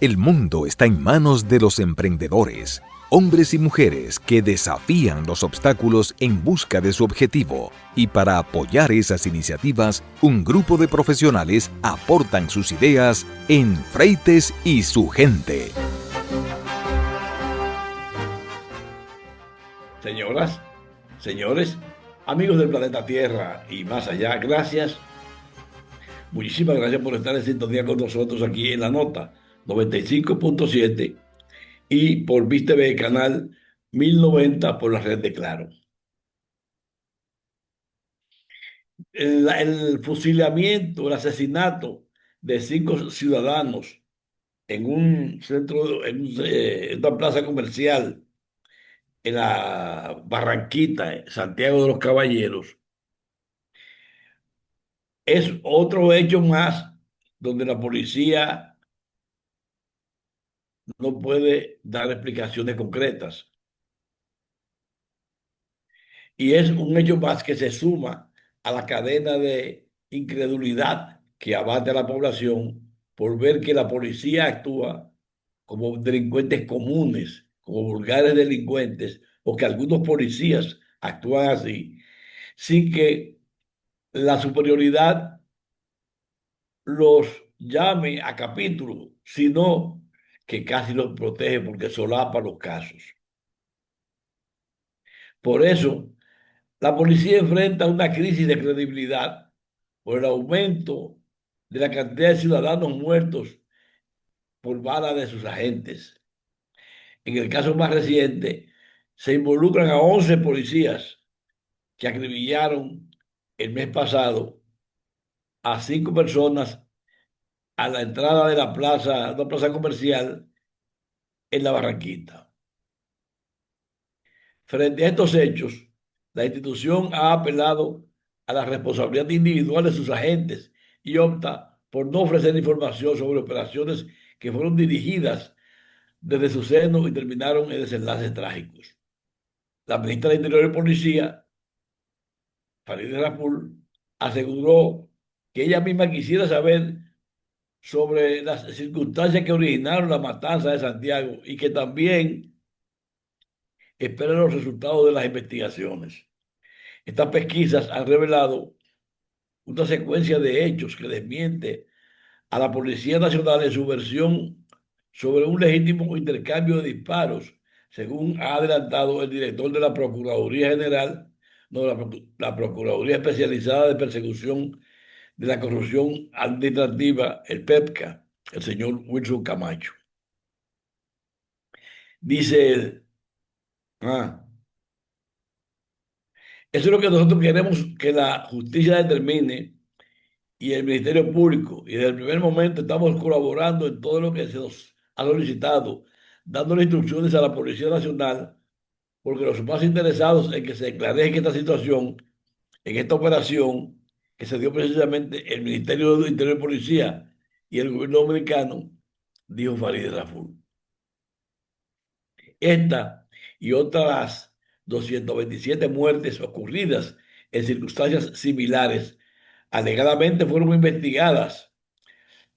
El mundo está en manos de los emprendedores, hombres y mujeres que desafían los obstáculos en busca de su objetivo. Y para apoyar esas iniciativas, un grupo de profesionales aportan sus ideas en Freites y su gente. Señoras, señores, amigos del planeta Tierra y más allá, gracias. Muchísimas gracias por estar en sintonía con nosotros aquí en la nota 95.7 y por VISTV canal 1090 por la red de Claro. El fusilamiento, el asesinato de 5 ciudadanos en un centro, en una plaza comercial en la Barranquita, Santiago de los Caballeros, es otro hecho más donde la policía no puede dar explicaciones concretas. Y es un hecho más que se suma a la cadena de incredulidad que abate a la población por ver que la policía actúa como delincuentes comunes, como vulgares delincuentes, o que algunos policías actúan así, sin que la superioridad los llame a capítulo, sino que casi los protege porque solapa los casos. Por eso, la policía enfrenta una crisis de credibilidad por el aumento de la cantidad de ciudadanos muertos por bala de sus agentes. En el caso más reciente, se involucran a 11 policías que acribillaron el mes pasado a 5 personas a la entrada de la plaza, una plaza comercial en la Barranquita. Frente a estos hechos, la institución ha apelado a la responsabilidad individual de sus agentes y opta por no ofrecer información sobre operaciones que fueron dirigidas desde su seno y terminaron en desenlaces trágicos. La ministra de Interior y Policía, Farideh Raful, aseguró que ella misma quisiera saber sobre las circunstancias que originaron la matanza de Santiago y que también espera los resultados de las investigaciones. Estas pesquisas han revelado una secuencia de hechos que desmiente a la Policía Nacional en su versión sobre un legítimo intercambio de disparos, según ha adelantado el director de la Procuraduría General, no, la Procuraduría Especializada de Persecución de la Corrupción Administrativa, el PEPCA, el señor Wilson Camacho. Dice él, ah, eso es lo que nosotros queremos que la justicia determine y el Ministerio Público. Y desde el primer momento estamos colaborando en todo lo que se nos ha solicitado, dándole instrucciones a la Policía Nacional, porque los más interesados en que se esclarezca esta situación, en esta operación que se dio precisamente el Ministerio de Interior y Policía y el gobierno dominicano, dijo Farideh Raful. Esta y otras 227 muertes ocurridas en circunstancias similares alegadamente fueron investigadas,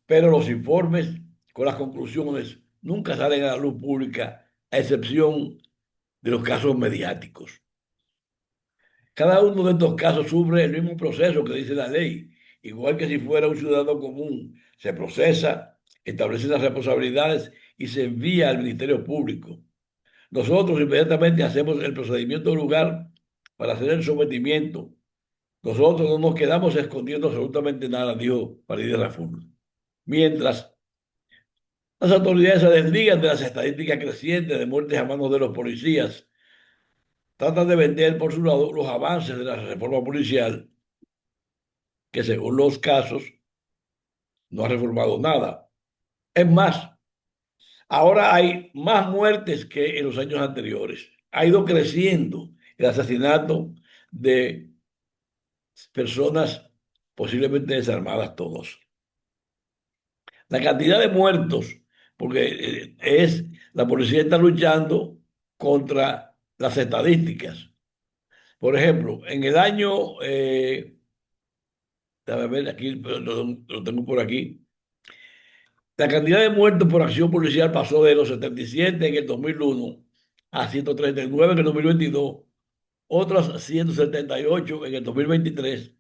pero los informes con las conclusiones nunca salen a la luz pública, a excepción de los casos mediáticos. Cada uno de estos casos sufre el mismo proceso que dice la ley, igual que si fuera un ciudadano común. Se procesa, establece las responsabilidades y se envía al Ministerio Público. Nosotros inmediatamente hacemos el procedimiento del lugar para hacer el sometimiento. Nosotros no nos quedamos escondiendo absolutamente nada, dijo Farideh Raful. Mientras las autoridades se desligan de las estadísticas crecientes de muertes a manos de los policías, tratan de vender por su lado los avances de la reforma policial, que según los casos no ha reformado nada. Es más, ahora hay más muertes que en los años anteriores. Ha ido creciendo el asesinato de personas posiblemente desarmadas todos. La cantidad de muertos, porque la policía está luchando contra las estadísticas. Por ejemplo, en el año, déjame ver aquí, lo tengo por aquí, La cantidad de muertos por acción policial pasó de los 77 en el 2001 a 139 en el 2022, otras 178 en el 2023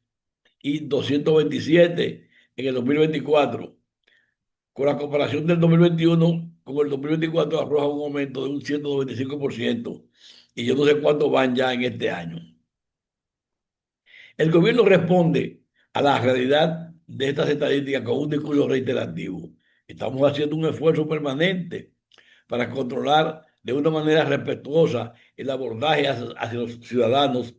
y 227 en el 2024. Con la comparación del 2021 con el 2024 arroja un aumento de un 195%, y yo no sé cuántos van ya en este año. El gobierno responde a la realidad de estas estadísticas con un discurso reiterativo. Estamos haciendo un esfuerzo permanente para controlar de una manera respetuosa el abordaje hacia los ciudadanos,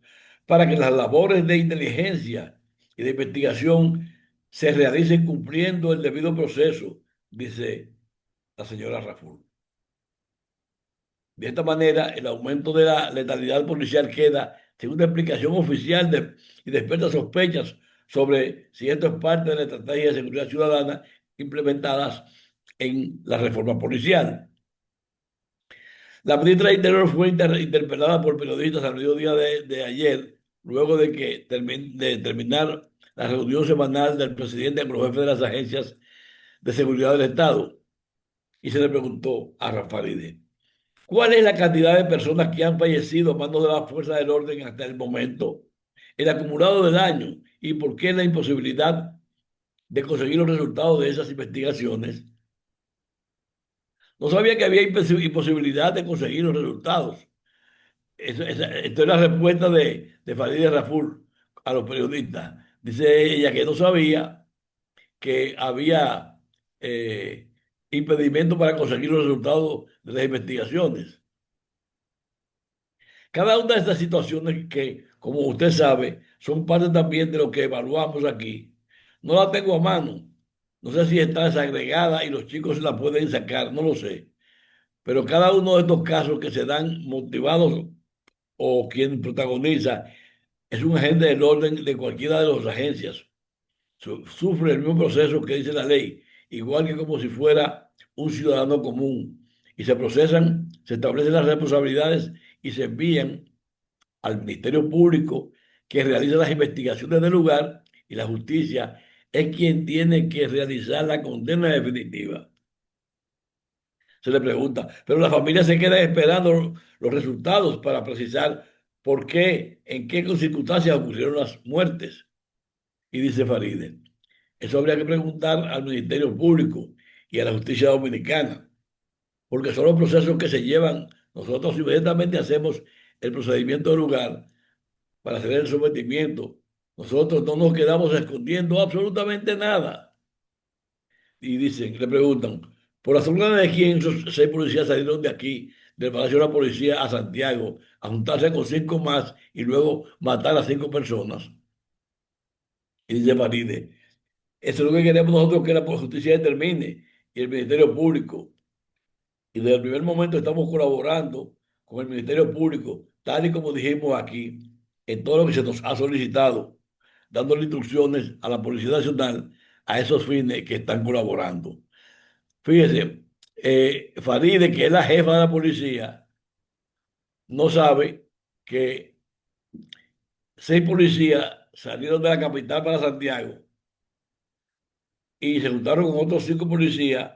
para que las labores de inteligencia y de investigación se realicen cumpliendo el debido proceso, dice la señora Raful. De esta manera, el aumento de la letalidad policial queda sin una explicación oficial y despierta sospechas sobre si esto es parte de la estrategia de seguridad ciudadana implementadas en la reforma policial. La ministra de Interior fue interpelada por periodistas al mediodía de ayer, luego de que de terminar la reunión semanal del presidente con los jefes de las agencias de seguridad del Estado, y se le preguntó a Rafael: ¿cuál es la cantidad de personas que han fallecido a manos de las fuerzas del orden hasta el momento? El acumulado del año, y por qué la imposibilidad de conseguir los resultados de esas investigaciones. No sabía que había imposibilidad de conseguir los resultados. Esto es la respuesta de Farideh Raful a los periodistas. Dice ella que no sabía que había impedimento para conseguir los resultados de las investigaciones. Cada una de estas situaciones que, como usted sabe, son parte también de lo que evaluamos aquí, no la tengo a mano. No sé si está desagregada y los chicos la pueden sacar, no lo sé. Pero cada uno de estos casos que se dan motivados o quien protagoniza es un agente del orden de cualquiera de las agencias. Sufre el mismo proceso que dice la ley, igual que como si fuera un ciudadano común. Y se procesan, se establecen las responsabilidades y se envían al Ministerio Público, que realiza las investigaciones del lugar, y la justicia es quien tiene que realizar la condena definitiva. Se le pregunta, pero la familia se queda esperando los resultados para precisar por qué, en qué circunstancias ocurrieron las muertes. Y dice Faride: eso habría que preguntar al Ministerio Público y a la justicia dominicana, porque son los procesos que se llevan. Nosotros inmediatamente hacemos el procedimiento del lugar para hacer el sometimiento. Nosotros no nos quedamos escondiendo absolutamente nada. Y dicen, le preguntan, ¿por las órdenes de quién esos 6 policías salieron de aquí, del Palacio de la Policía, a Santiago, a juntarse con 5 más y luego matar a 5 personas? Y dice Faride: eso es lo que queremos nosotros, que la justicia determine, y el Ministerio Público. Y desde el primer momento estamos colaborando con el Ministerio Público, tal y como dijimos aquí, en todo lo que se nos ha solicitado, dándole instrucciones a la Policía Nacional a esos fines que están colaborando. Fíjese, Faride, que es la jefa de la policía, no sabe que 6 policías salieron de la capital para Santiago y se juntaron con otros 5 policías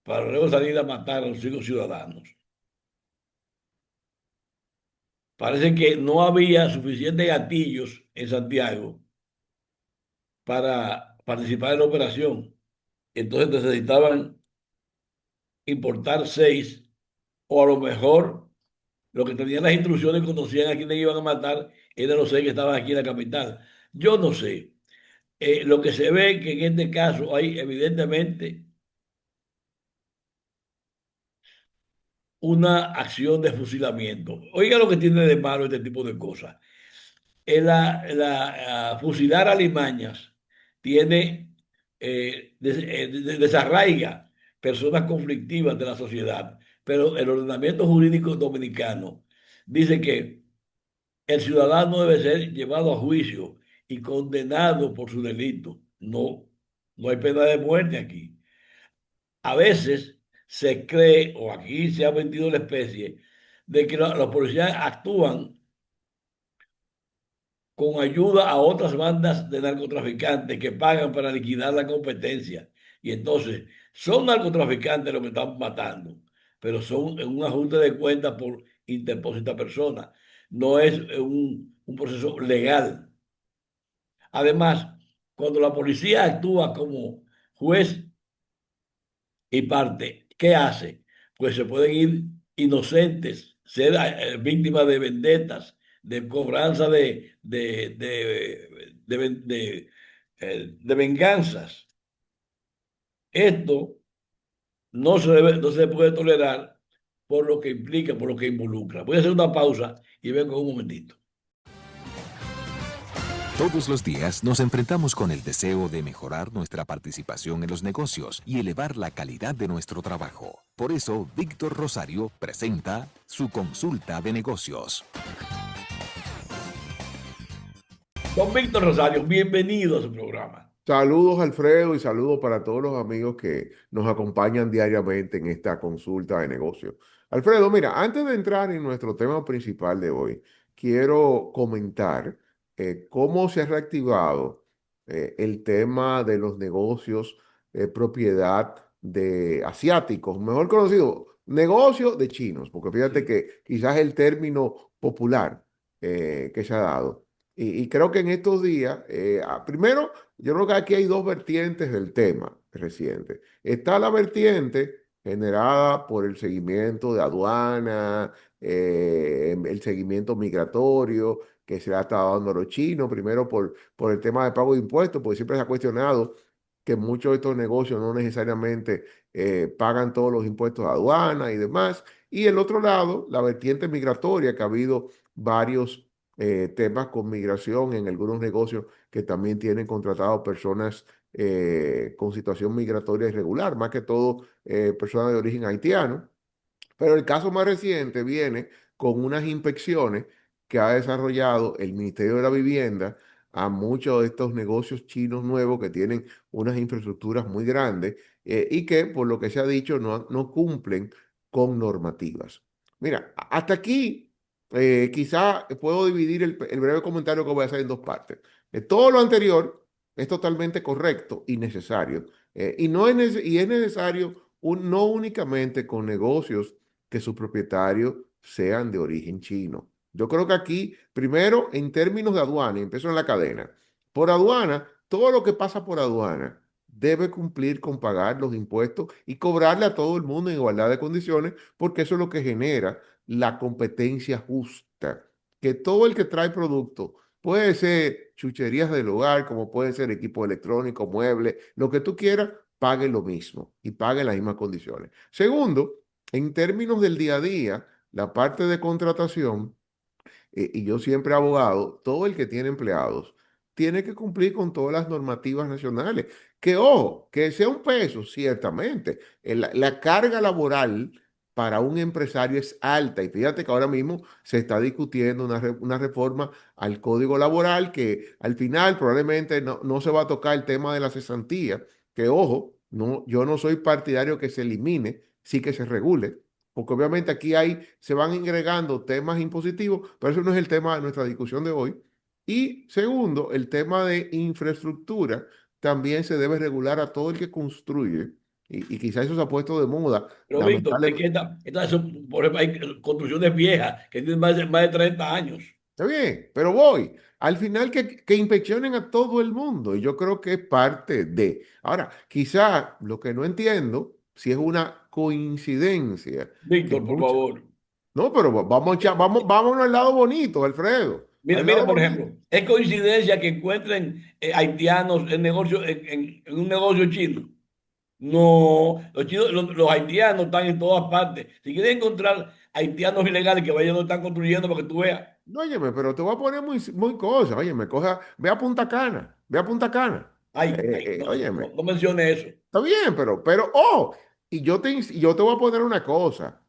para luego salir a matar a los 5 ciudadanos. Parece que no había suficientes gatillos en Santiago para participar en la operación. Entonces necesitaban importar 6, o a lo mejor los que tenían las instrucciones conocían a quiénes iban a matar, eran los 6 que estaban aquí en la capital. Yo no sé. Lo que se ve que en este caso hay evidentemente una acción de fusilamiento. Oiga lo que tiene de malo este tipo de cosas. Fusilar alimañas tiene, desarraiga personas conflictivas de la sociedad, pero el ordenamiento jurídico dominicano dice que el ciudadano debe ser llevado a juicio y condenado por su delito. No, no hay pena de muerte aquí. A veces se cree, o aquí se ha vendido la especie, de que los policías actúan con ayuda a otras bandas de narcotraficantes que pagan para liquidar la competencia. Y entonces, son narcotraficantes los que están matando, pero son en un ajuste de cuentas por interpósita persona. No es un proceso legal. Además, cuando la policía actúa como juez y parte, ¿qué hace? Pues se pueden ir inocentes, ser víctimas de vendetas, de cobranza de venganzas. Esto no se puede tolerar por lo que implica, por lo que involucra. Voy a hacer una pausa y vengo en un momentito. Todos los días nos enfrentamos con el deseo de mejorar nuestra participación en los negocios y elevar la calidad de nuestro trabajo. Por eso, Víctor Rosario presenta su consulta de negocios. Don Víctor Rosario, bienvenido a su programa. Saludos, Alfredo, y saludos para todos los amigos que nos acompañan diariamente en esta consulta de negocios. Alfredo, mira, antes de entrar en nuestro tema principal de hoy, quiero comentar cómo se ha reactivado el tema de los negocios de propiedad de asiáticos, mejor conocido, negocio de chinos, porque fíjate Sí. que quizás el término popular que se ha dado. Y creo que en estos días, primero, yo creo que aquí hay dos vertientes del tema reciente. Está la vertiente generada por el seguimiento de aduana, el seguimiento migratorio que se le ha estado dando a los chinos, primero por el tema de pago de impuestos, porque siempre se ha cuestionado que muchos de estos negocios no necesariamente pagan todos los impuestos de aduana y demás. Y el otro lado, la vertiente migratoria, que ha habido varios temas con migración en algunos negocios que también tienen contratado personas con situación migratoria irregular, más que todo personas de origen haitiano. Pero el caso más reciente viene con unas inspecciones que ha desarrollado el Ministerio de la Vivienda a muchos de estos negocios chinos nuevos que tienen unas infraestructuras muy grandes y que, por lo que se ha dicho, no cumplen con normativas. Mira, hasta aquí quizá puedo dividir el breve comentario que voy a hacer en dos partes. Todo lo anterior es totalmente correcto y necesario. Y es necesario no únicamente con negocios que sus propietarios sean de origen chino. Yo creo que aquí, primero, en términos de aduana, y empiezo en la cadena, por aduana, todo lo que pasa por aduana debe cumplir con pagar los impuestos y cobrarle a todo el mundo en igualdad de condiciones, porque eso es lo que genera la competencia justa. Que todo el que trae producto, puede ser chucherías del hogar, como puede ser equipo electrónico, muebles, lo que tú quieras, pague lo mismo y pague en las mismas condiciones. Segundo, en términos del día a día, la parte de contratación, y yo siempre he abogado, todo el que tiene empleados tiene que cumplir con todas las normativas nacionales. Que, ojo, que sea un peso, ciertamente. La carga laboral para un empresario es alta. Y fíjate que ahora mismo se está discutiendo una reforma al Código Laboral que al final probablemente no se va a tocar el tema de la cesantía. Que, ojo, no, yo no soy partidario que se elimine, sí que se regule porque obviamente aquí se van agregando temas impositivos, pero eso no es el tema de nuestra discusión de hoy. Y segundo, el tema de infraestructura también se debe regular a todo el que construye, y quizás eso se ha puesto de moda, Pero Víctor, es que lamentablemente. por ejemplo, hay construcciones viejas que tienen más de 30 años. Está bien, pero voy. Al final que inspeccionen a todo el mundo, y yo creo que es parte de. Ahora, quizá lo que no entiendo, si es una coincidencia, que Víctor, por muchos. favor. No, pero vámonos al lado bonito, Alfredo. Mira, Al mira, lado por bonito. ejemplo, es coincidencia que encuentren haitianos en un negocio chino. No, los haitianos están en todas partes. Si quieren encontrar haitianos ilegales que vayan donde están construyendo para que tú veas. No, óyeme, pero te voy a poner muy cosa. Óyeme, ve a Punta Cana. Ve a Punta Cana. Ay, ay, no, Óyeme, no mencione eso. está bien, oh, y yo te voy a poner una cosa.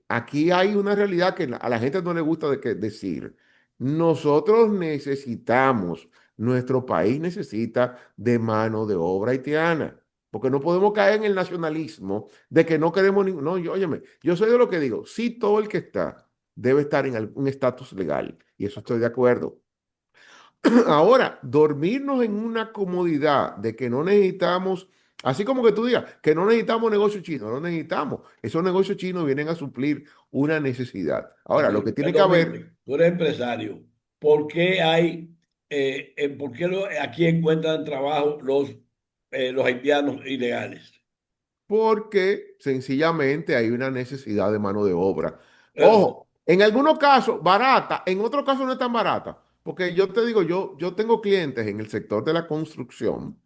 Aquí hay una realidad que a la gente no le gusta decir. Nosotros necesitamos, nuestro país necesita de mano de obra haitiana, porque no podemos caer en el nacionalismo de que no queremos ningún. No, óyeme, yo soy de lo que digo, sí, todo el que está debe estar en algún estatus legal, y eso estoy de acuerdo. Ahora, dormirnos en una comodidad de que no necesitamos Así como que tú digas que no necesitamos negocios chinos, no necesitamos. Esos negocios chinos vienen a suplir una necesidad. Ahora, lo que tiene que Perdón, haber, Milton, tú eres empresario. ¿Por qué aquí encuentran trabajo los haitianos ilegales? porque sencillamente hay una necesidad de mano de obra. Eh, Ojo, en algunos casos barata, en otros casos no es tan barata. Porque yo te digo, yo tengo clientes en el sector de la construcción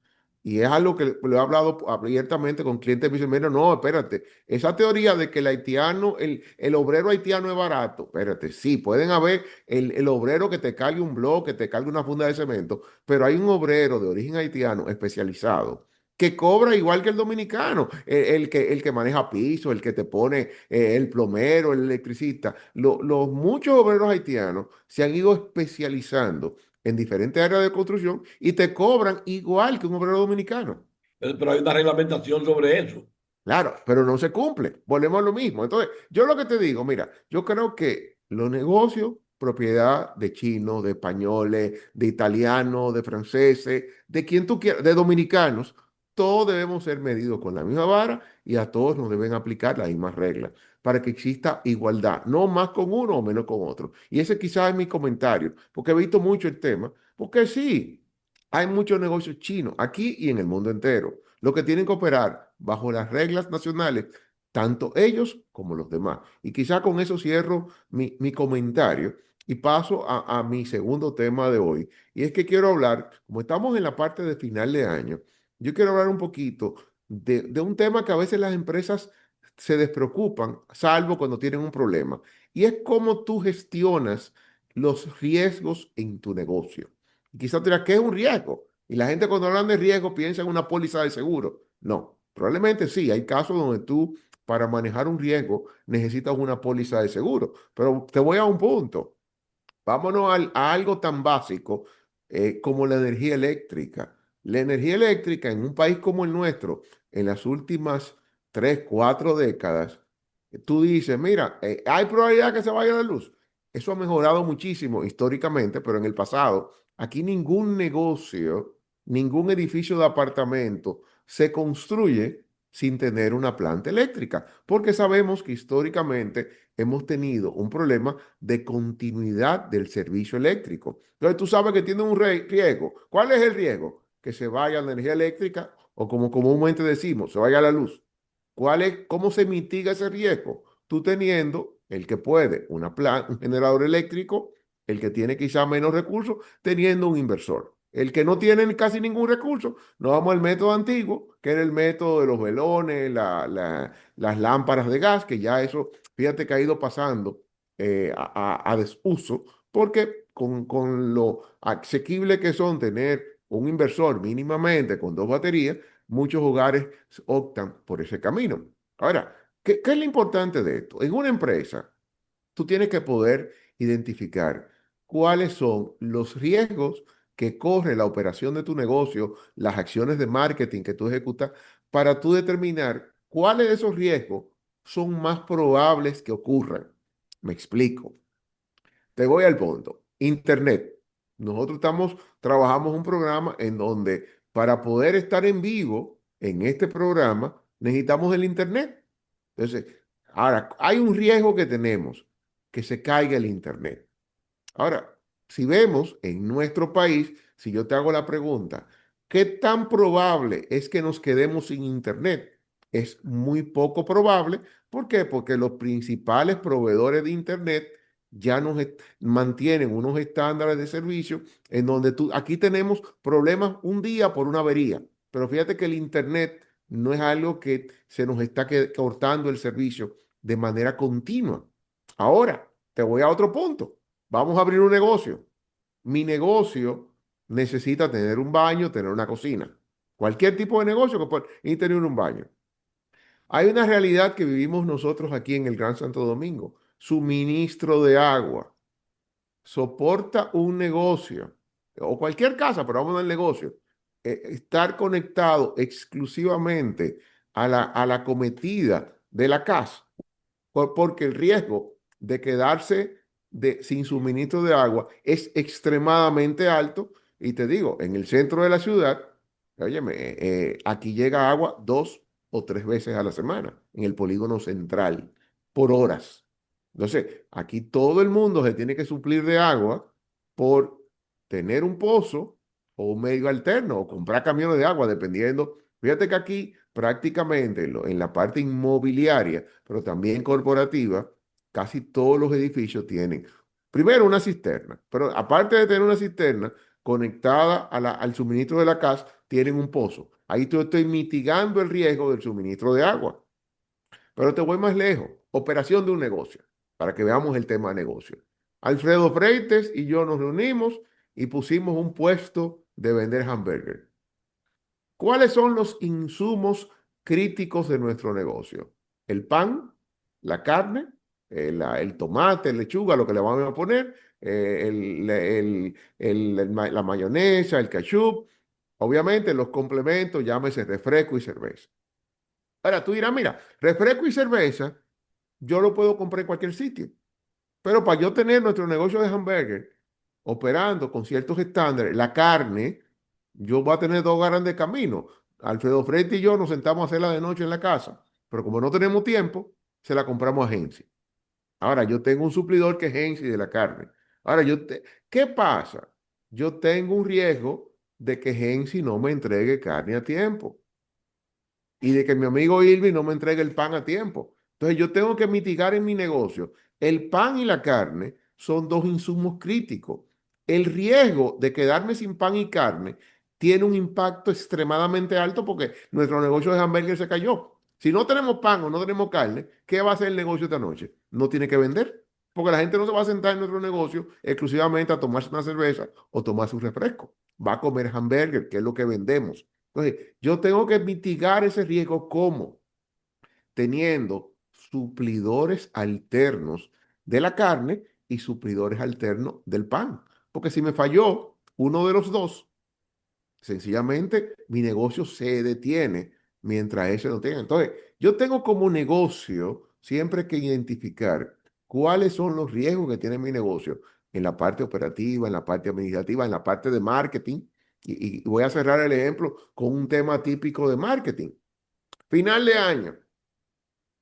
y es algo que lo he hablado abiertamente con clientes que me dicen, mira, no, espérate, esa teoría de que el haitiano, el obrero haitiano es barato, espérate, sí, pueden haber el obrero que te cargue un bloque, que te cargue una funda de cemento, pero hay un obrero de origen haitiano especializado que cobra igual que el dominicano, el que maneja piso, el que te pone el plomero, el electricista. Los muchos obreros haitianos se han ido especializando en diferentes áreas de construcción y te cobran igual que un obrero dominicano. pero hay una reglamentación sobre eso. Claro, pero no se cumple. Volvemos a lo mismo. Entonces, yo lo que te digo, mira, yo creo que los negocios, propiedad de chinos, de españoles, de italianos, de franceses, de quien tú quieras, de dominicanos, todos debemos ser medidos con la misma vara y a todos nos deben aplicar las mismas reglas para que exista igualdad, no más con uno o menos con otro. Y ese quizás es mi comentario, porque he visto mucho el tema, porque sí, hay muchos negocios chinos aquí y en el mundo entero. Lo que tienen que operar bajo las reglas nacionales, tanto ellos como los demás. Y quizá con eso cierro mi comentario y paso a mi segundo tema de hoy. Y es que quiero hablar, como estamos en la parte de final de año, yo quiero hablar un poquito de un tema que a veces las empresas se despreocupan, salvo cuando tienen un problema. Y es cómo tú gestionas los riesgos en tu negocio. Y quizás dirás, ¿qué es un riesgo? Y la gente cuando hablan de riesgo piensa en una póliza de seguro. No, probablemente sí, hay casos donde tú para manejar un riesgo necesitas una póliza de seguro. Pero te voy a un punto. Vámonos a algo tan básico como la energía eléctrica. La energía eléctrica en un país como el nuestro, en las últimas 3, 4 décadas, tú dices, mira, hay probabilidad que se vaya la luz. Eso ha mejorado muchísimo históricamente, pero en el pasado, aquí ningún negocio, ningún edificio de apartamento se construye sin tener una planta eléctrica, porque sabemos que históricamente hemos tenido un problema de continuidad del servicio eléctrico. Entonces tú sabes que tiene un riesgo. ¿Cuál es el riesgo? Que se vaya la energía eléctrica o como comúnmente decimos, se vaya la luz. ¿Cómo se mitiga ese riesgo? Tú teniendo el que puede un generador eléctrico, el que tiene quizá menos recursos, teniendo un inversor. El que no tiene casi ningún recurso, nos vamos al método antiguo, que era el método de los velones, las lámparas de gas, que ya eso, fíjate que ha ido pasando a desuso, porque con lo asequible que son tener un inversor mínimamente con 2 baterías, muchos hogares optan por ese camino. Ahora, ¿qué es lo importante de esto? En una empresa, tú tienes que poder identificar cuáles son los riesgos que corre la operación de tu negocio, las acciones de marketing que tú ejecutas, para tú determinar cuáles de esos riesgos son más probables que ocurran. Me explico. Te voy al punto. Internet. Nosotros trabajamos un programa en donde para poder estar en vivo en este programa necesitamos el Internet. Entonces, ahora, hay un riesgo que tenemos, que se caiga el Internet. Ahora, si vemos en nuestro país, si yo te hago la pregunta, ¿qué tan probable es que nos quedemos sin Internet? Es muy poco probable. ¿Por qué? Porque los principales proveedores de Internet ya mantienen unos estándares de servicio en donde aquí tenemos problemas un día por una avería. Pero fíjate que el Internet no es algo que se nos está cortando el servicio de manera continua. Ahora, te voy a otro punto. Vamos a abrir un negocio. Mi negocio necesita tener un baño, tener una cocina. Cualquier tipo de negocio que pueda y tener un baño. Hay una realidad que vivimos nosotros aquí en el Gran Santo Domingo. Suministro de agua. Soporta un negocio o cualquier casa, pero vamos al negocio. Estar conectado exclusivamente a la cometida de la casa porque el riesgo de quedarse sin suministro de agua es extremadamente alto. Y te digo, en el centro de la ciudad, Óyeme, aquí llega agua 2 o 3 veces a la semana en el polígono central por horas. Entonces, aquí todo el mundo se tiene que suplir de agua por tener un pozo o un medio alterno o comprar camiones de agua, dependiendo. Fíjate que aquí prácticamente en la parte inmobiliaria, pero también corporativa, casi todos los edificios tienen primero una cisterna, pero aparte de tener una cisterna conectada al suministro de la casa, tienen un pozo. Ahí tú estoy mitigando el riesgo del suministro de agua. Pero te voy más lejos. Operación de un negocio, para que veamos el tema de negocio. Alfredo Freites y yo nos reunimos y pusimos un puesto de vender hamburgues. ¿Cuáles son los insumos críticos de nuestro negocio? El pan, la carne, el tomate, lechuga, lo que le vamos a poner, la mayonesa, el ketchup, obviamente los complementos, llámese refresco y cerveza. Ahora tú dirás, mira, refresco y cerveza, yo lo puedo comprar en cualquier sitio. Pero para yo tener nuestro negocio de hamburger operando con ciertos estándares, la carne, yo voy a tener dos grandes caminos. Alfredo Frete y yo nos sentamos a hacerla de noche en la casa, pero como no tenemos tiempo, se la compramos a Gensi. Ahora, yo tengo un suplidor que es Gensi de la carne. Ahora, ¿qué pasa? Yo tengo un riesgo de que Gensi no me entregue carne a tiempo y de que mi amigo Irving no me entregue el pan a tiempo. Entonces yo tengo que mitigar en mi negocio. El pan y la carne son dos insumos críticos. El riesgo de quedarme sin pan y carne tiene un impacto extremadamente alto porque nuestro negocio de hamburgues se cayó. Si no tenemos pan o no tenemos carne, ¿qué va a hacer el negocio esta noche? No tiene que vender, porque la gente no se va a sentar en nuestro negocio exclusivamente a tomarse una cerveza o tomarse un refresco. Va a comer hamburger, que es lo que vendemos. Entonces, yo tengo que mitigar ese riesgo. ¿Cómo? Teniendo suplidores alternos de la carne y suplidores alternos del pan. Porque si me falló uno de los dos, sencillamente mi negocio se detiene mientras ese no tenga. Entonces, yo tengo como negocio siempre que identificar cuáles son los riesgos que tiene mi negocio en la parte operativa, en la parte administrativa, en la parte de marketing. Y voy a cerrar el ejemplo con un tema típico de marketing. Final de año.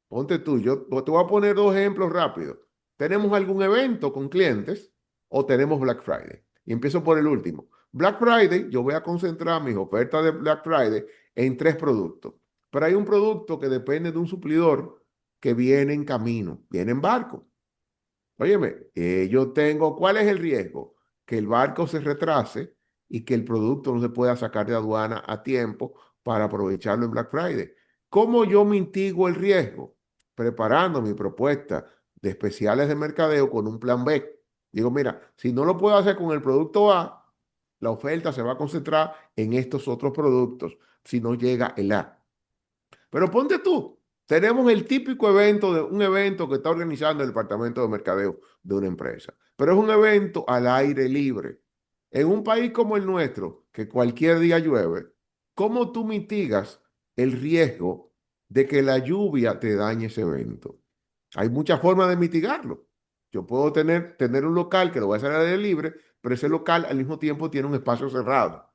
Ponte tú, yo te voy a poner dos ejemplos rápidos. ¿Tenemos algún evento con clientes o tenemos Black Friday? Y empiezo por el último. Black Friday, yo voy a concentrar mis ofertas de Black Friday en 3 productos. Pero hay un producto que depende de un suplidor que viene en camino, viene en barco. Óyeme, yo tengo, ¿cuál es el riesgo? Que el barco se retrase y que el producto no se pueda sacar de aduana a tiempo para aprovecharlo en Black Friday. ¿Cómo yo mitigo el riesgo? Preparando mi propuesta de especiales de mercadeo con un plan B. Digo, mira, si no lo puedo hacer con el producto A, la oferta se va a concentrar en estos otros productos si no llega el A. Pero ponte tú, tenemos el típico evento de un evento que está organizando el departamento de mercadeo de una empresa, pero es un evento al aire libre. En un país como el nuestro, que cualquier día llueve, ¿cómo tú mitigas el riesgo de que la lluvia te dañe ese evento? Hay muchas formas de mitigarlo. Yo puedo tener un local que lo voy a hacer al aire libre, pero ese local al mismo tiempo tiene un espacio cerrado.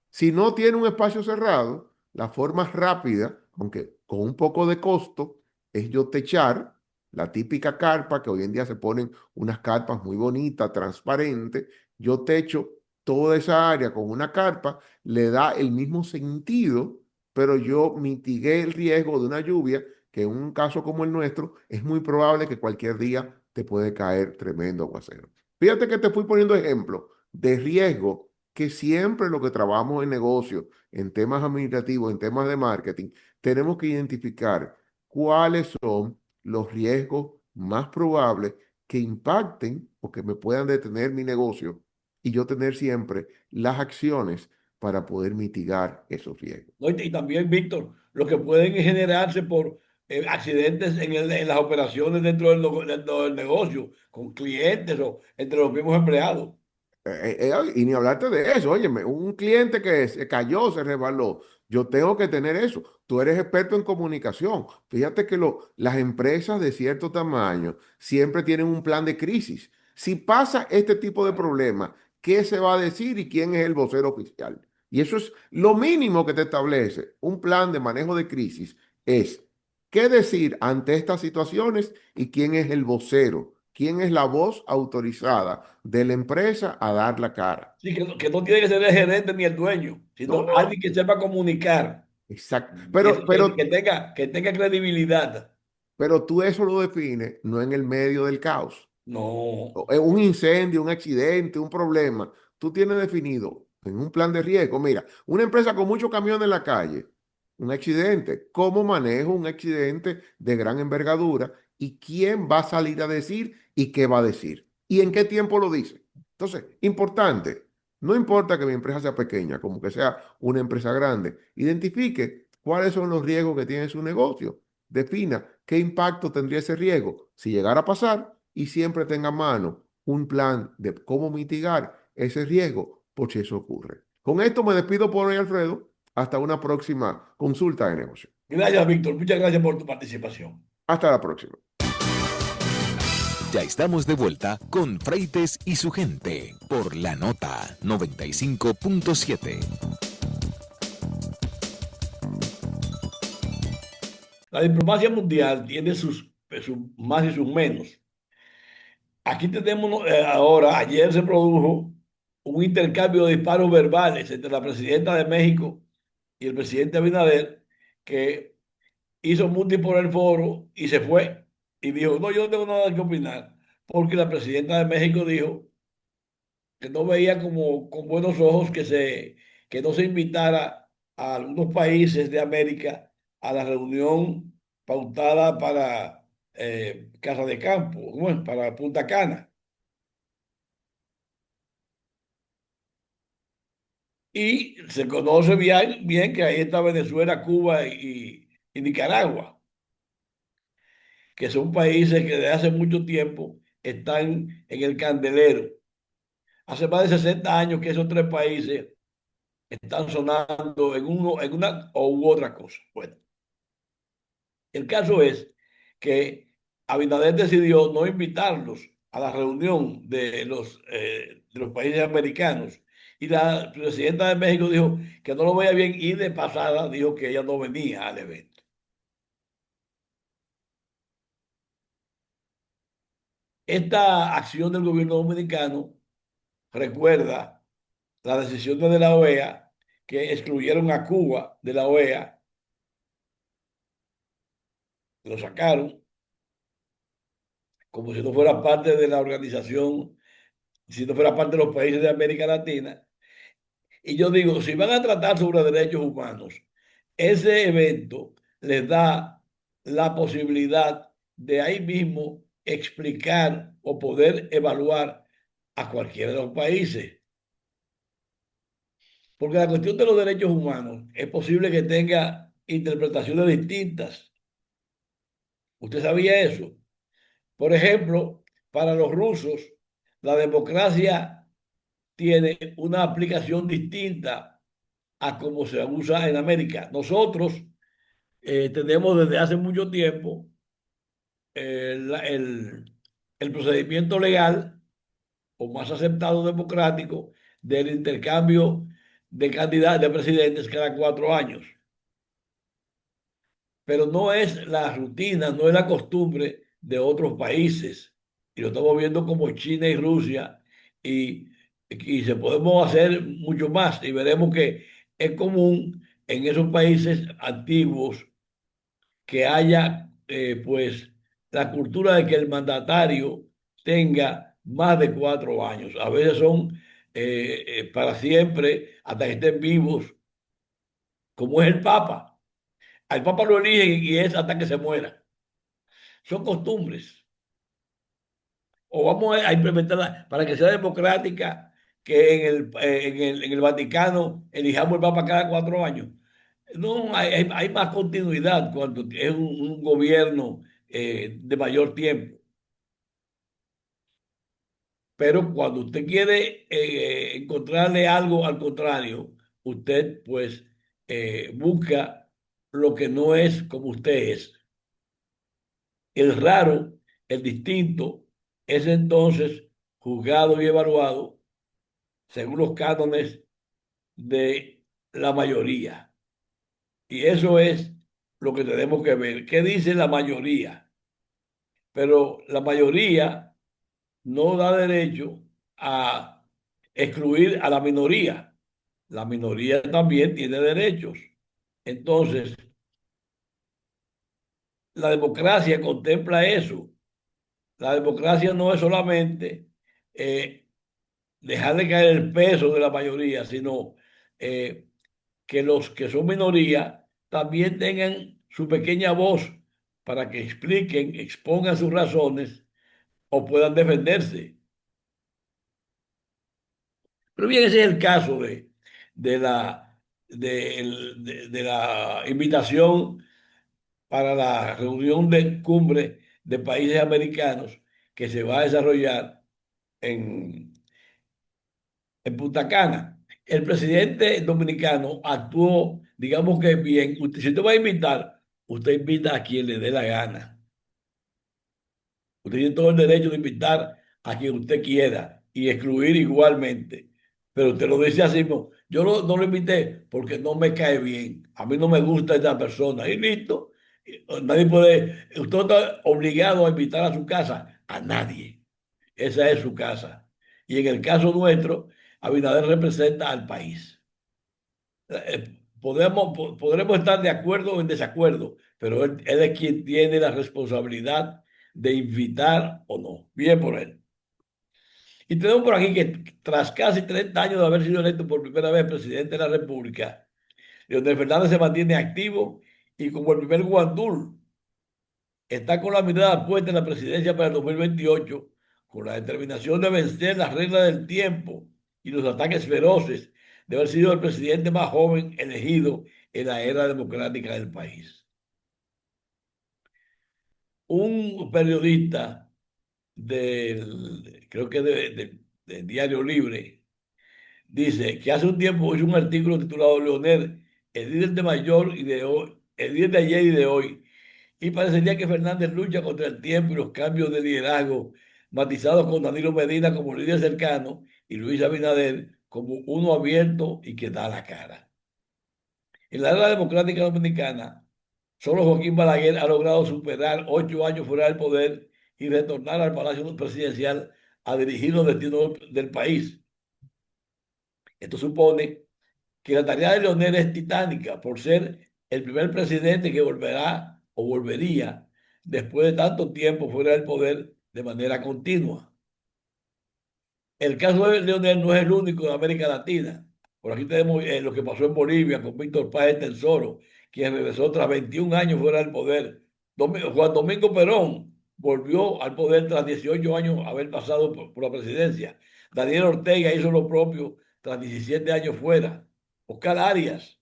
Si no tiene un espacio cerrado, la forma rápida, aunque con un poco de costo, es yo techar la típica carpa, que hoy en día se ponen unas carpas muy bonitas, transparentes. Yo techo toda esa área con una carpa, le da el mismo sentido, pero yo mitigué el riesgo de una lluvia que en un caso como el nuestro es muy probable que cualquier día te puede caer tremendo aguacero. Fíjate que te fui poniendo ejemplos de riesgo que siempre lo que trabajamos en negocio, en temas administrativos, en temas de marketing, tenemos que identificar cuáles son los riesgos más probables que impacten o que me puedan detener mi negocio y yo tener siempre las acciones para poder mitigar esos riesgos. ¿No? Y también, Víctor, lo que pueden generarse por accidentes en las operaciones dentro del negocio, con clientes o entre los mismos empleados. Y ni hablarte de eso, óyeme, un cliente que se cayó, se resbaló, yo tengo que tener eso. Tú eres experto en comunicación. Fíjate que las empresas de cierto tamaño siempre tienen un plan de crisis. Si pasa este tipo de problema, ¿qué se va a decir y quién es el vocero oficial? Y eso es lo mínimo que te establece un plan de manejo de crisis, es qué decir ante estas situaciones y quién es el vocero, quién es la voz autorizada de la empresa a dar la cara. Sí, que no tiene que ser el gerente ni el dueño, sino No, alguien que sepa comunicar, exacto. que tenga credibilidad. Pero tú eso lo defines no en el medio del caos. No, Un incendio, un accidente, un problema, tú tienes definido en un plan de riesgo. Mira, una empresa con muchos camiones en la calle, un accidente, ¿cómo manejo un accidente de gran envergadura? ¿Y quién va a salir a decir y qué va a decir? ¿Y en qué tiempo lo dice? Entonces, importante, no importa que mi empresa sea pequeña, como que sea una empresa grande, identifique cuáles son los riesgos que tiene su negocio, defina qué impacto tendría ese riesgo si llegara a pasar y siempre tenga a mano un plan de cómo mitigar ese riesgo por si eso ocurre. Con esto me despido por hoy, Alfredo. Hasta una próxima consulta de negocio. gracias, Víctor. Muchas gracias por tu participación. Hasta la próxima. Ya estamos de vuelta con Freites y su gente por la nota 95.7. La diplomacia mundial tiene sus más y sus menos. Aquí tenemos ahora, ayer se produjo un intercambio de disparos verbales entre la presidenta de México y el presidente Abinader, que hizo multi por el foro y se fue y dijo, no, yo no tengo nada que opinar, porque la presidenta de México dijo que no veía como con buenos ojos que no se invitara a algunos países de América a la reunión pautada para Casa de Campo, bueno, para Punta Cana. Y se conoce bien que ahí está Venezuela, Cuba y Nicaragua, que son países que desde hace mucho tiempo están en el candelero. Hace más de 60 años que esos tres países están sonando en una u otra cosa. Bueno, el caso es que Abinader decidió no invitarlos a la reunión de los países americanos. Y la presidenta de México dijo que no lo veía bien y de pasada dijo que ella no venía al evento. Esta acción del gobierno dominicano recuerda las decisiones de la OEA que excluyeron a Cuba de la OEA, lo sacaron como si no fuera parte de la organización, si no fuera parte de los países de América Latina. Y yo digo, si van a tratar sobre derechos humanos, ese evento les da la posibilidad de ahí mismo explicar o poder evaluar a cualquiera de los países. Porque la cuestión de los derechos humanos es posible que tenga interpretaciones distintas. ¿Usted sabía eso? Por ejemplo, para los rusos, la democracia tiene una aplicación distinta a como se usa en América. Nosotros tenemos desde hace mucho tiempo eh, la- el, el procedimiento legal o más aceptado democrático del intercambio de candidatos, de presidentes cada 4 años. Pero no es la rutina, no es la costumbre de otros países. Y lo estamos viendo como China y Rusia, y se podemos hacer mucho más. Y veremos que es común en esos países antiguos que haya, pues, la cultura de que el mandatario tenga más de 4 años. A veces son para siempre, hasta que estén vivos, como es el Papa. Al Papa lo eligen y es hasta que se muera. Son costumbres. O vamos a implementarla para que sea democrática, que en el Vaticano elijamos el Papa cada 4 años. No, hay más continuidad cuando es un gobierno de mayor tiempo. Pero cuando usted quiere encontrarle algo al contrario, usted pues busca lo que no es como usted es. El raro, el distinto, es entonces juzgado y evaluado según los cánones de la mayoría. Y eso es lo que tenemos que ver. ¿Qué dice la mayoría? Pero la mayoría no da derecho a excluir a la minoría. La minoría también tiene derechos. Entonces, la democracia contempla eso. La democracia no es solamente eh, dejarle caer el peso de la mayoría, sino eh, que los que son minoría también tengan su pequeña voz para que expliquen, expongan sus razones o puedan defenderse. Pero bien, ese es el caso de de la invitación para la reunión de cumbre de países americanos que se va a desarrollar en, en Punta Cana. El presidente dominicano actuó, digamos que bien. Si usted va a invitar, usted invita a quien le dé la gana. Usted tiene todo el derecho de invitar a quien usted quiera y excluir igualmente. Pero usted lo dice así, no, yo no lo invité porque no me cae bien. A mí no me gusta esta persona. Y listo. Nadie puede, usted no está obligado a invitar a su casa a nadie. Esa es su casa. Y en el caso nuestro, Abinader representa al país. Podremos estar de acuerdo o en desacuerdo, pero él es quien tiene la responsabilidad de invitar o no. Bien por él. Y tenemos por aquí que tras casi 30 años de haber sido electo por primera vez presidente de la República, Leonel Fernández se mantiene activo y como el primer guandul está con la mirada puesta en la presidencia para el 2028, con la determinación de vencer las reglas del tiempo y los ataques feroces de haber sido el presidente más joven elegido en la era democrática del país. Un periodista creo que del Diario Libre, dice que hace un tiempo hizo un artículo titulado Leonel, el líder de mayor y de hoy, el líder de ayer y de hoy. Y parecería que Fernández lucha contra el tiempo y los cambios de liderazgo, matizados con Danilo Medina como líder cercano y Luis Abinader como uno abierto y que da la cara. En la era democrática dominicana, solo Joaquín Balaguer ha logrado superar 8 años fuera del poder y retornar al Palacio Presidencial a dirigir los destinos del país. Esto supone que la tarea de Leonel es titánica por ser el primer presidente que volverá o volvería después de tanto tiempo fuera del poder de manera continua. El caso de Leonel no es el único de América Latina. Por aquí tenemos lo que pasó en Bolivia con Víctor Páez Tensoro, quien regresó tras 21 años fuera del poder. Juan Domingo Perón volvió al poder tras 18 años haber pasado por la presidencia. Daniel Ortega hizo lo propio tras 17 años fuera. Oscar Arias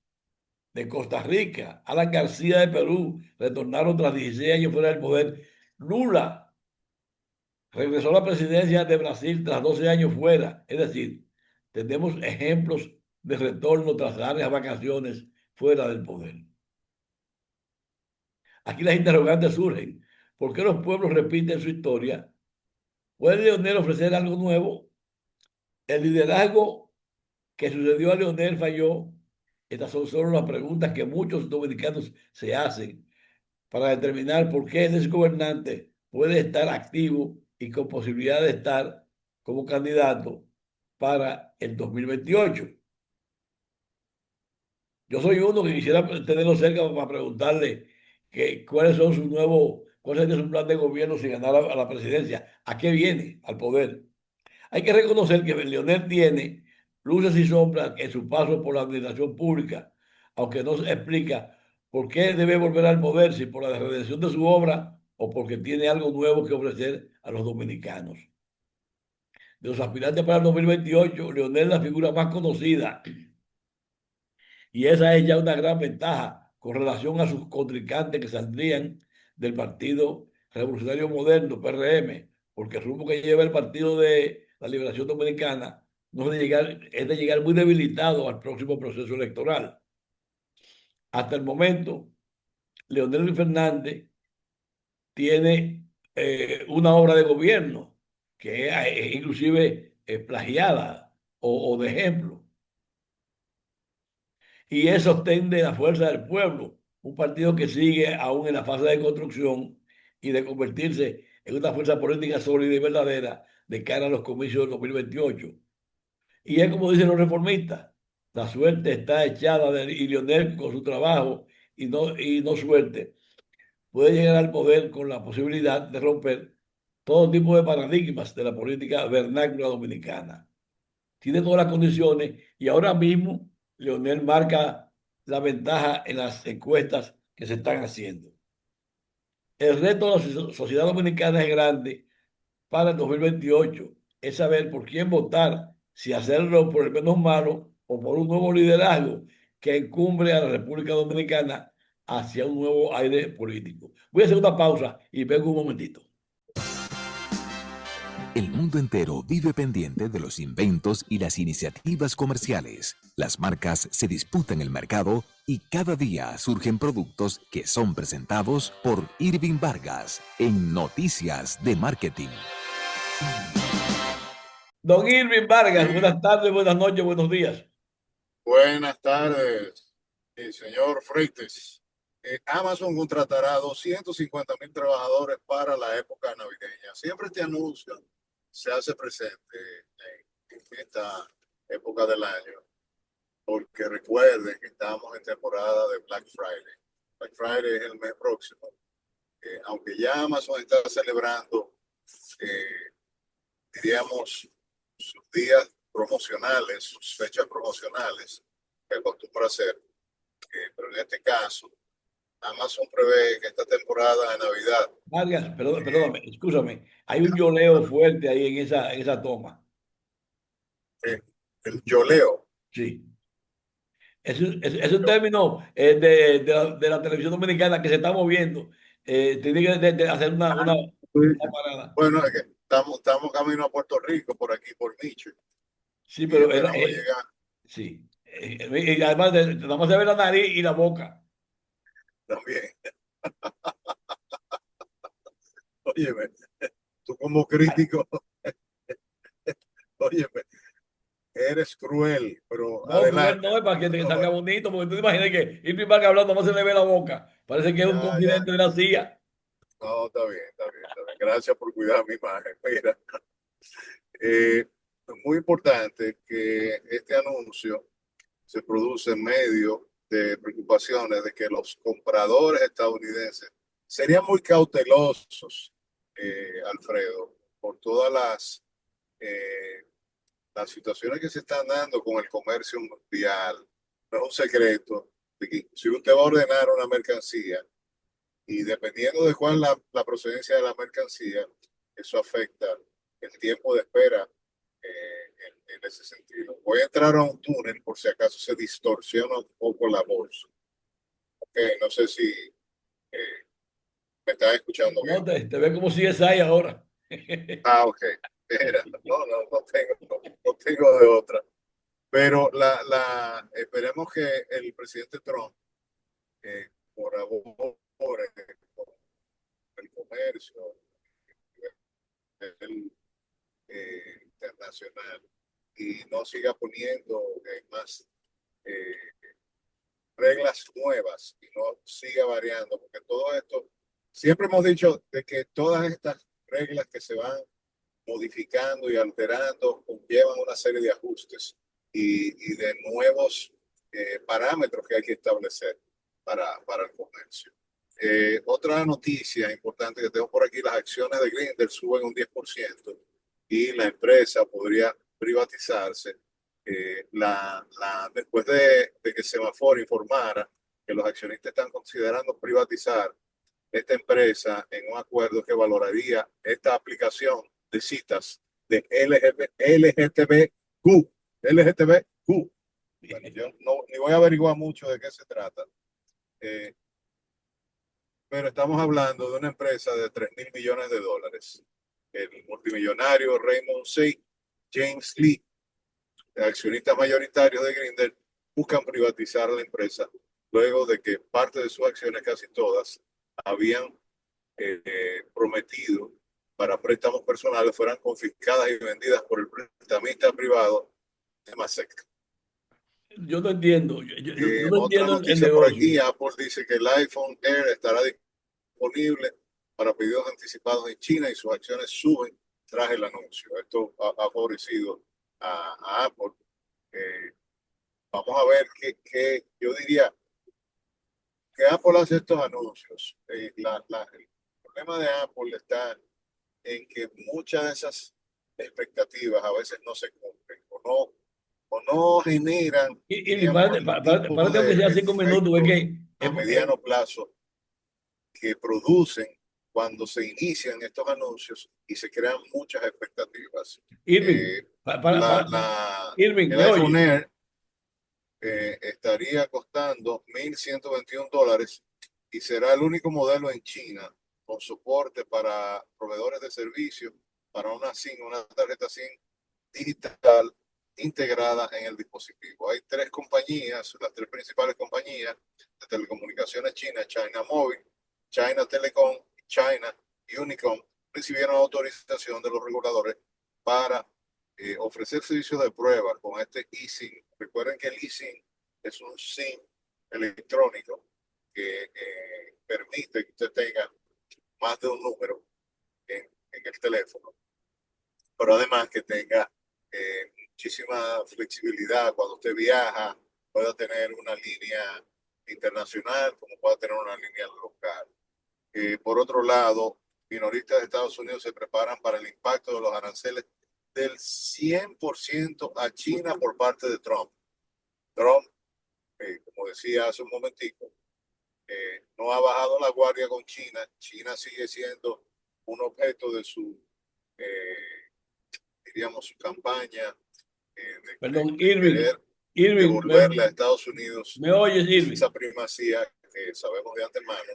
de Costa Rica, Alan García de Perú, retornaron tras 16 años fuera del poder. Lula regresó a la presidencia de Brasil tras 12 años fuera. Es decir, tenemos ejemplos de retorno tras largas vacaciones fuera del poder. Aquí las interrogantes surgen. ¿Por qué los pueblos repiten su historia? ¿Puede Leonel ofrecer algo nuevo? El liderazgo que sucedió a Leonel falló. Estas son solo las preguntas que muchos dominicanos se hacen para determinar por qué el exgobernante puede estar activo y con posibilidad de estar como candidato para el 2028. Yo soy uno que quisiera tenerlo cerca para preguntarle cuáles son sus nuevos, cuál es su plan de gobierno si ganara a la presidencia, a qué viene al poder. Hay que reconocer que Leonel tiene luces y sombras en su paso por la administración pública, aunque no se explica por qué debe volver al poder, si por la redención de su obra o porque tiene algo nuevo que ofrecer a los dominicanos. De los aspirantes para el 2028, Leonel es la figura más conocida y esa es ya una gran ventaja con relación a sus contrincantes que saldrían del Partido Revolucionario Moderno, PRM, porque el rumbo que lleva el Partido de la Liberación Dominicana no es de llegar muy debilitado al próximo proceso electoral. Hasta el momento, Leonel Fernández tiene una obra de gobierno que es inclusive plagiada o de ejemplo. y es sostén de la fuerza del pueblo, un partido que sigue aún en la fase de construcción y de convertirse en una fuerza política sólida y verdadera de cara a los comicios del 2028. Y es como dicen los reformistas, la suerte está echada y Lionel con su trabajo y no suerte puede llegar al poder con la posibilidad de romper todo tipo de paradigmas de la política vernácula dominicana. Tiene todas las condiciones y ahora mismo Leonel marca la ventaja en las encuestas que se están haciendo. El reto de la sociedad dominicana es grande para el 2028. Es saber por quién votar, si hacerlo por el menos malo o por un nuevo liderazgo que encumbre a la República Dominicana hacia un nuevo aire político. Voy a hacer una pausa y vengo un momentito. El mundo entero vive pendiente de los inventos y las iniciativas comerciales. Las marcas se disputan el mercado y cada día surgen productos que son presentados por Irving Vargas en Noticias de Marketing. Don Irving Vargas, Sí, buenas tardes, buenas noches, buenos días. buenas tardes, señor Freites. Amazon contratará 250,000 trabajadores para la época navideña. Siempre este anuncio se hace presente en esta época del año, porque recuerden que estamos en temporada de Black Friday. Black Friday es el mes próximo. Aunque ya Amazon está celebrando, eh, diríamos, sus días promocionales, sus fechas promocionales que acostumbra hacer. Pero en este caso, Amazon prevé que esta temporada de Navidad, Vargas, perdóname, escúchame, hay un yoleo fuerte ahí en esa toma. eh, el yoleo, Sí. Es un término de la televisión dominicana que se está moviendo. Tiene que de hacer una parada. bueno, es que estamos camino a Puerto Rico, por aquí, por Micho, Sí, y pero esperamos llegar sí. Y además, nada más se ve la nariz y la boca. también. Óyeme, tú como crítico, óyeme, eres cruel, pero No, cruel adelante. no es para que te No, salga bonito, porque tú te imaginas que Irving Vargas hablando, no se le ve la boca. Parece que es un ya, ya, confidente de la CIA. no, está bien, está bien, está bien. Gracias por cuidar mi imagen. Mira, es muy importante que este anuncio se produce en medio de preocupaciones de que los compradores estadounidenses serían muy cautelosos, Alfredo, por todas las situaciones que se están dando con el comercio mundial. No es un secreto de que si usted va a ordenar una mercancía y dependiendo de cuál la procedencia de la mercancía, eso afecta el tiempo de espera en ese sentido. Voy a entrar a un túnel por si acaso se distorsiona un poco la bolsa. Okay, no sé si me estás escuchando No, bien. te ve como si es ahí ahora. Ah, ok. Mira, no tengo de otra. Pero esperemos que el presidente Trump colabore con el comercio el, internacional y no siga poniendo más eh, reglas nuevas y no siga variando, porque todo esto, siempre hemos dicho de que todas estas reglas que se van modificando y alterando conllevan una serie de ajustes y de nuevos parámetros que hay que establecer para el comercio. Otra noticia importante que tengo por aquí, las acciones de Grindr suben un 10% y la empresa podría privatizarse. Después de que Semafor informara que los accionistas están considerando privatizar esta empresa en un acuerdo que valoraría esta aplicación de citas de LGTBQ. LGTBQ. Bueno, yo no, ni voy a averiguar mucho de qué se trata, eh, pero estamos hablando de una empresa de 3.000 millones de dólares. El multimillonario Raymond C. James Lee, accionistas mayoritarios de Grindr, buscan privatizar la empresa luego de que parte de sus acciones, casi todas, habían prometido para préstamos personales fueran confiscadas y vendidas por el prestamista privado de Masec. Yo no entiendo. Yo no Otra entiendo el noticia por negocio. aquí, Apple dice que el iPhone Air estará disponible para pedidos anticipados en China y sus acciones suben tras el anuncio. Esto ha favorecido a Apple. Eh, Vamos a ver yo diría que Apple hace estos anuncios. El problema de Apple está en que muchas de esas expectativas a veces no se cumplen o no generan, Y diríamos, párate, el tipo párate aunque de sea 5 minutos, es efecto que a mediano plazo que producen cuando se inician estos anuncios y se crean muchas expectativas. Irving, Eh, pa- para, para- Irving, el ¿me iPhone oye? Air estaría costando $1,121 y será el único modelo en China con soporte para proveedores de servicios para una SIM, una tarjeta SIM digital integrada en el dispositivo. Hay tres compañías, las tres principales compañías de telecomunicaciones chinas, China Mobile, China Telecom, China Unicom, recibieron autorización de los reguladores para ofrecer servicios de prueba con este eSIM. Recuerden que el eSIM es un SIM electrónico que permite que usted tenga más de un número en el teléfono, pero además que tenga muchísima flexibilidad cuando usted viaja, pueda tener una línea internacional como pueda tener una línea local. Por otro lado, minoristas de Estados Unidos se preparan para el impacto de los aranceles del 100% a China por parte de Trump. Trump, como decía hace un momentico, no ha bajado la guardia con China. China sigue siendo un objeto de su, diríamos, su campaña Perdón, de Irving, querer Irving, devolverle a Estados Unidos ¿me oyes, esa Irving? primacía que sabemos de antemano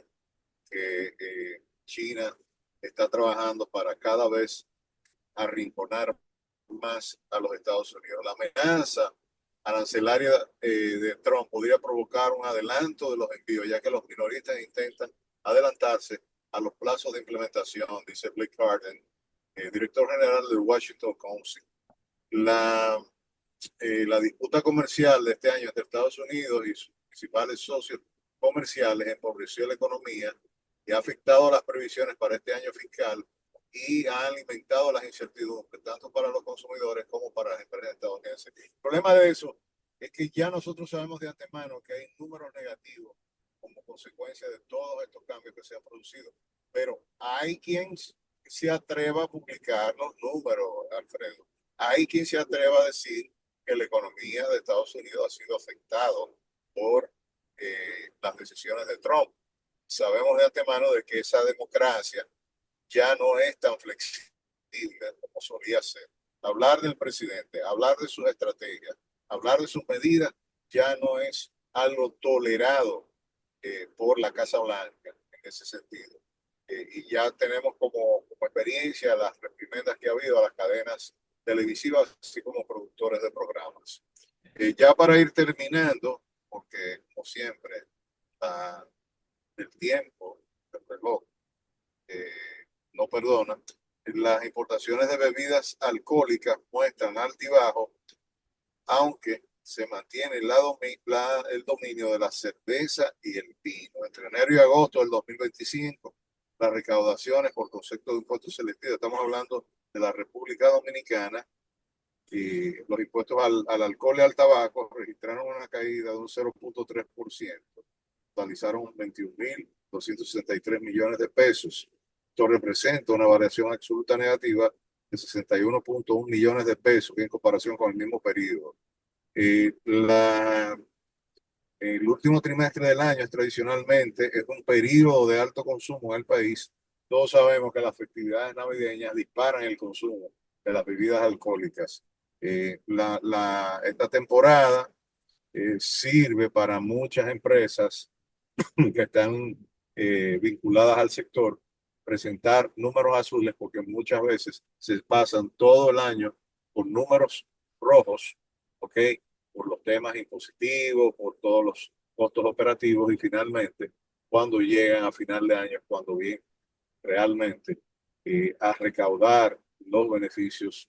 que China está trabajando para cada vez arrinconar más a los Estados Unidos. La amenaza arancelaria de Trump podría provocar un adelanto de los envíos, ya que los minoristas intentan adelantarse a los plazos de implementación, dice Blake Carden, director general del Washington Council. La disputa comercial de este año entre Estados Unidos y sus principales socios comerciales empobreció la economía y ha afectado las previsiones para este año fiscal y ha alimentado las incertidumbres, tanto para los consumidores como para las empresas estadounidenses. El problema de eso es que ya nosotros sabemos de antemano que hay números negativos como consecuencia de todos estos cambios que se han producido, pero hay quien se atreva a publicar los números, Alfredo. Hay quien se atreva a decir que la economía de Estados Unidos ha sido afectada por las decisiones de Trump. Sabemos de antemano de que esa democracia ya no es tan flexible como solía ser. Hablar del presidente, hablar de sus estrategias, hablar de sus medidas, ya no es algo tolerado por la Casa Blanca en ese sentido. Y ya tenemos como experiencia las reprimendas que ha habido a las cadenas televisivas, así como productores de programas. Ya para ir terminando, porque como siempre, el tiempo, el reloj, eh, no perdona, las importaciones de bebidas alcohólicas muestran altibajo, aunque se mantiene el dominio de la cerveza y el vino. Entre enero y agosto del 2025, las recaudaciones por concepto de impuestos selectivos, estamos hablando de la República Dominicana, y los impuestos al alcohol y al tabaco registraron una caída de un 0,3%, totalizaron 21.263 millones de pesos. Esto representa una variación absoluta negativa de 61,1 millones de pesos en comparación con el mismo periodo. El último trimestre del año tradicionalmente es un periodo de alto consumo en el país. Todos sabemos que las festividades navideñas disparan el consumo de las bebidas alcohólicas. Esta temporada sirve para muchas empresas que están vinculadas al sector presentar números azules porque muchas veces se pasan todo el año con números rojos, ¿ok? Por los temas impositivos, por todos los costos operativos y finalmente cuando llegan a final de año, cuando vienen realmente a recaudar los beneficios.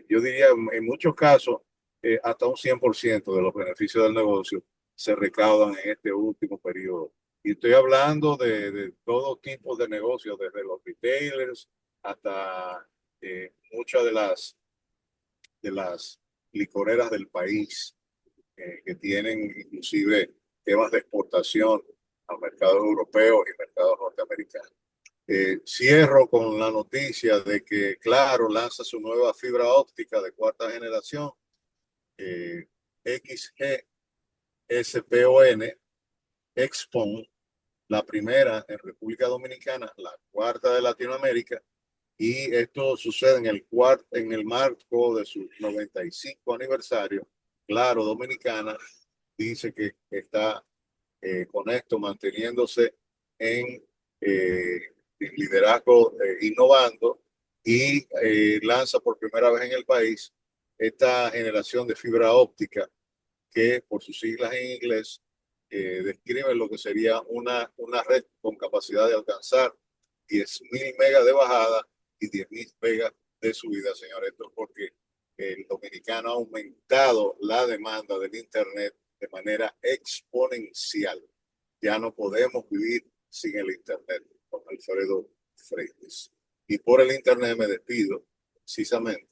Yo diría en muchos casos hasta un 100% de los beneficios del negocio se recaudan en este último periodo. Y estoy hablando de todo tipo de negocios, desde los retailers hasta muchas de las licoreras del país, que tienen inclusive temas de exportación a mercados europeos y mercados norteamericanos. Cierro con la noticia de que Claro lanza su nueva fibra óptica de cuarta generación, XGSPON, Expon, la primera en República Dominicana, la cuarta de Latinoamérica, y esto sucede en el marco de su 95 aniversario. Claro Dominicana dice que está con esto manteniéndose en liderazgo, innovando, y lanza por primera vez en el país esta generación de fibra óptica que, por sus siglas en inglés, describe lo que sería una red con capacidad de alcanzar 10.000 megas de bajada y 10.000 megas de subida, señores. Esto es porque el dominicano ha aumentado la demanda del Internet de manera exponencial. Ya no podemos vivir sin el Internet, con Alfredo Freites. Y por el Internet me despido, precisamente.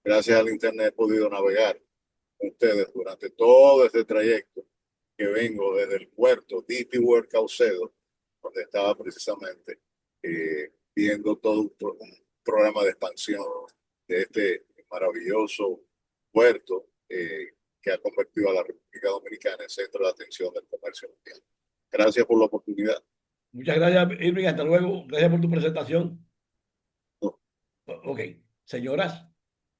Gracias al Internet he podido navegar con ustedes durante todo este trayecto que vengo desde el puerto DP World Caucedo, donde estaba precisamente viendo todo un programa de expansión de este maravilloso puerto que ha convertido a la República Dominicana en centro de atención del comercio mundial. Gracias por la oportunidad. Muchas gracias, Irving. Hasta luego. Gracias por tu presentación. No. Ok, señoras,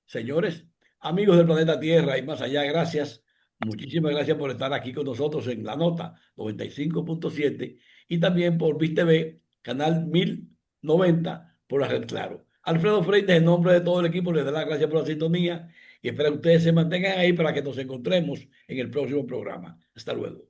señores, amigos del planeta Tierra y más allá, gracias. Muchísimas gracias por estar aquí con nosotros en La Nota 95.7 y también por VisTV, canal 1090 por la Red Claro. Alfredo Freites, en nombre de todo el equipo, les doy las gracias por la sintonía y espero que ustedes se mantengan ahí para que nos encontremos en el próximo programa. Hasta luego.